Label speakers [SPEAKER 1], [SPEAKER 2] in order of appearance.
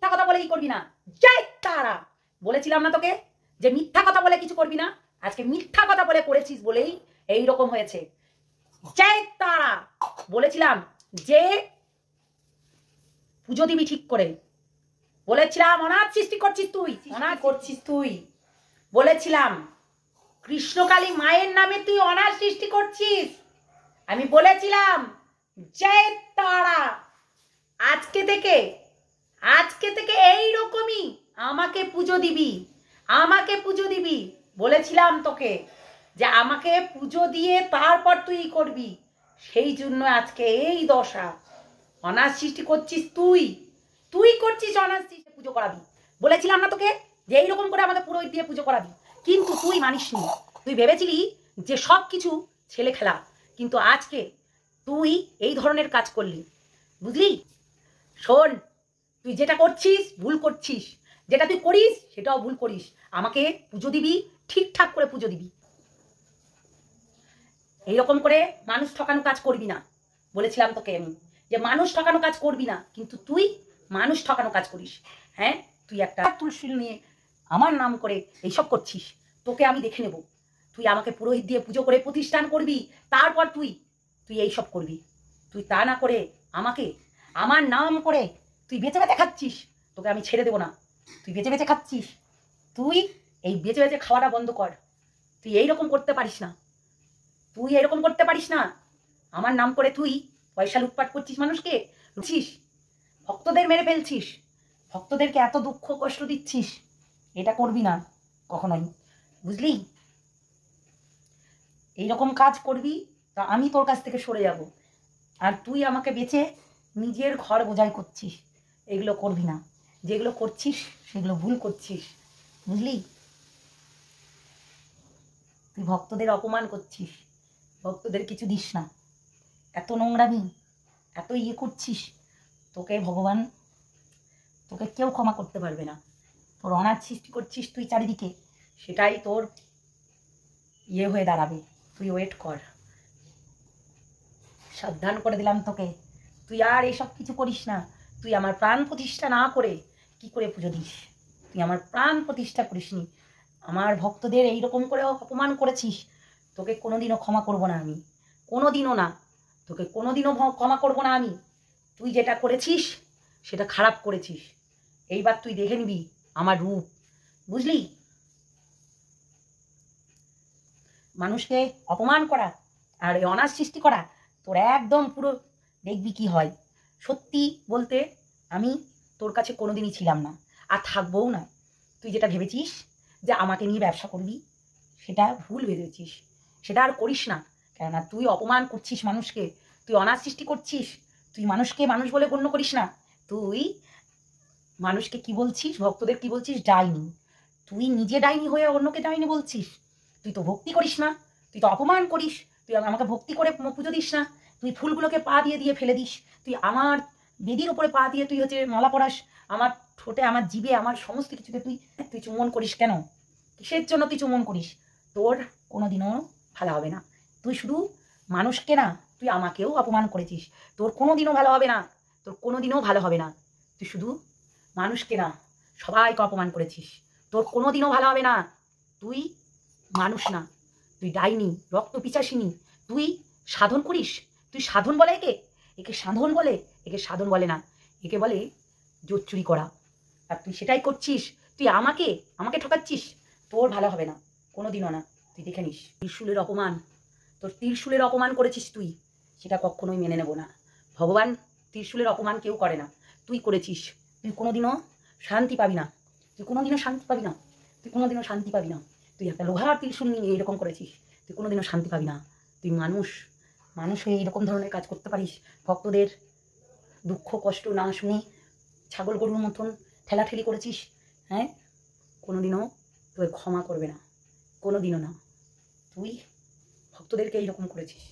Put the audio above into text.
[SPEAKER 1] মিথ্যা কথা বলেই করবি না। জয় তারা। বলেছিলাম না তোকে যে মিথ্যা কথা বলে কিছু করবি না? আজকে মিথ্যা কথা বলে করেছিস বলেই এই রকম হয়েছে। জয় তারা। বলেছিলাম যে পুজো দিবি ঠিক করে। বলেছিলাম অনাথ সৃষ্টি করছিস তুই, অনাথ করছিস তুই। বলেছিলাম কৃষ্ণকালী মায়ের নামে তুই অনাথ সৃষ্টি করছিস। আমি বলেছিলাম জয় তারা। আজকে থেকে এইরকমই আমাকে পুজো দিবি, আমাকে পুজো দিবি। বলেছিলাম তোকে যে আমাকে পুজো দিয়ে তারপর তুই করবি। সেই জন্য আজকে এই দশা। অনাথ সৃষ্টি করছিস তুই, তুই করছিস অনাথ সৃষ্টি। পুজো করাবি বলেছিলাম না তোকে যে এইরকম করে আমাকে পুরোহিত দিয়ে পুজো করাবি, কিন্তু তুই মানিসনি। তুই ভেবেছিলি যে সব কিছু ছেলে খেলা, কিন্তু আজকে তুই এই ধরনের কাজ করলি, বুঝলি? শোন, তুই যেটা করছিস ভুল করছিস, যেটা তুই করিস সেটাও ভুল করিস। আমাকে পুজো দিবি, ঠিকঠাক করে পুজো দিবি। এইরকম করে মানুষ ঠকানো কাজ করবি না। বলেছিলাম তোকে আমি যে মানুষ ঠকানো কাজ করবি না, কিন্তু তুই মানুষ ঠকানো কাজ করিস। হ্যাঁ, তুই একটা তুলসী নিয়ে আমার নাম করে এইসব করছিস। তোকে আমি দেখে নেব। তুই আমাকে পুরোহিত দিয়ে পুজো করে প্রতিষ্ঠান করবি, তারপর তুই এইসব করবি। তুই তা না করে আমাকে আমার নাম করে তুই বেঁচে বেঁচে খাচ্ছিস। তোকে আমি ছেড়ে দেবো না। তুই বেঁচে বেঁচে খাচ্ছিস। তুই এই বেঁচে বেঁচে খাওয়াটা বন্ধ কর। তুই এইরকম করতে পারিস না, তুই এরকম করতে পারিস না। আমার নাম করে তুই পয়সা লুটপাট করছিস, মানুষকে লুটছিস, ভক্তদের মেরে ফেলছিস, ভক্তদেরকে এত দুঃখ কষ্ট দিচ্ছিস। এটা করবি না কখনোই, বুঝলি? এইরকম কাজ করবি তা আমি তোর কাছ থেকে সরে যাব। আর তুই আমাকে বেচে নিজের ঘর বোঝাই করছিস। এগুলো করবি না। যেগুলো করছিস সেগুলো ভুল করছিস, বুঝলি? তুই ভক্তদের অপমান করছিস, ভক্তদের কিছু দিস না। এত নোংরামি, এত ইয়ে করছিস, তোকে ভগবান, তোকে কেউ ক্ষমা করতে পারবে না। তোর অনাথ সৃষ্টি করছিস তুই চারিদিকে, সেটাই তোর ইয়ে হয়ে দাঁড়াবে। তুই ওয়েট কর। সাবধান করে দিলাম তোকে, তুই আর এসব কিছু করিস না। তুই আমার প্রাণ প্রতিষ্ঠা না করে কি করে পুজো দিস? তুই আমার প্রাণ প্রতিষ্ঠা করিসনি। আমার ভক্তদের এইরকম করে অপমান করেছিস, তোকে কোনোদিনও ক্ষমা করব না আমি। কোনোদিনও না, তোকে কোনোদিনও ক্ষমা করব না আমি। তুই যেটা করেছিস সেটা খারাপ করেছিস। এইবার তুই দেখে নিবি আমার রূপ, বুঝলি? মানুষকে অপমান করা আর এই অনাথ সৃষ্টি করা তোর একদম পুরো দেখবি কি হয়। সত্যি বলতে আমি তোর কাছে কোনোদিনই ছিলাম না, আর থাকবও না। তুই যেটা ভেবেছিস যে আমাকে নিয়ে ব্যবসা করবি, সেটা ভুল ভেবেছিস। সেটা আর করিস না। কেননা তুই অপমান করছিস মানুষকে, তুই অনাথ সৃষ্টি করছিস। তুই মানুষকে মানুষ বলে গণ্য করিস না। তুই মানুষকে কি বলছিস, ভক্তদের কি বলছিস? ডাইনি। তুই নিজে ডাইনি হয়ে অন্যকে ডাইনি বলছিস। তুই তো ভক্তি করিস না, তুই তো অপমান করিস। তুই আমাকে ভক্তি করে পুজো দিস না। তুই ফুলগুলোকে পা দিয়ে দিয়ে ফেলে দিস। তুই আমার বেদির উপরে পা দিয়ে তুই হচ্ছে মালা পরাস। আমার ঠোঁটে, আমার জিভে, আমার সমস্ত কিছুতে তুই তুই চুম্বন করিস কেন? কিসের জন্য তুই চুম্বন করিস? তোর কোনোদিনও ভালো হবে না। তুই শুধু মানুষকে না, তুই আমাকেও অপমান করেছিস। তোর কোনোদিনও ভালো হবে না, তোর কোনোদিনও ভালো হবে না। তুই শুধু মানুষকে না, সবাইকে অপমান করেছিস। তোর কোনোদিনও ভালো হবে না। তুই মানুষ না, তুই ডাইনি, রক্ত পিচাসিনী। তুই সাধন করিস। তুই সাধন বলে একে? একে সাধন বলে? একে সাধন বলে না, একে বলে জোর চুরি করা। আর তুই সেটাই করছিস। তুই আমাকে ঠকাচ্ছিস। তোর ভালো হবে না, কোনোদিনও না। তুই দেখে নিস। ত্রিশূলের অপমান, তোর ত্রিশূলের অপমান করেছিস তুই, সেটা কখনোই মেনে নেব না। ভগবান ত্রিশূলের অপমান কেউ করে না, তুই করেছিস। তুই কোনোদিনও শান্তি পাবি না, তুই কোনোদিনও শান্তি পাবি না, তুই কোনোদিনও শান্তি পাবি না। তুই একটা লোহার ত্রিশূল নিয়ে এরকম করেছিস, তুই কোনোদিনও শান্তি পাবি না। তুই মানুষ হয়ে এরকম ধরনের কাজ করতে পারিস? ভক্তদের দুঃখ কষ্ট না শুনে ছাগল গরুর মতন ঠেলাঠেলি করেছিস। হ্যাঁ, কোনোদিনও তোকে ক্ষমা করবে না, কোনোদিনও না। তুই ভক্তদেরকে এইরকম করেছিস।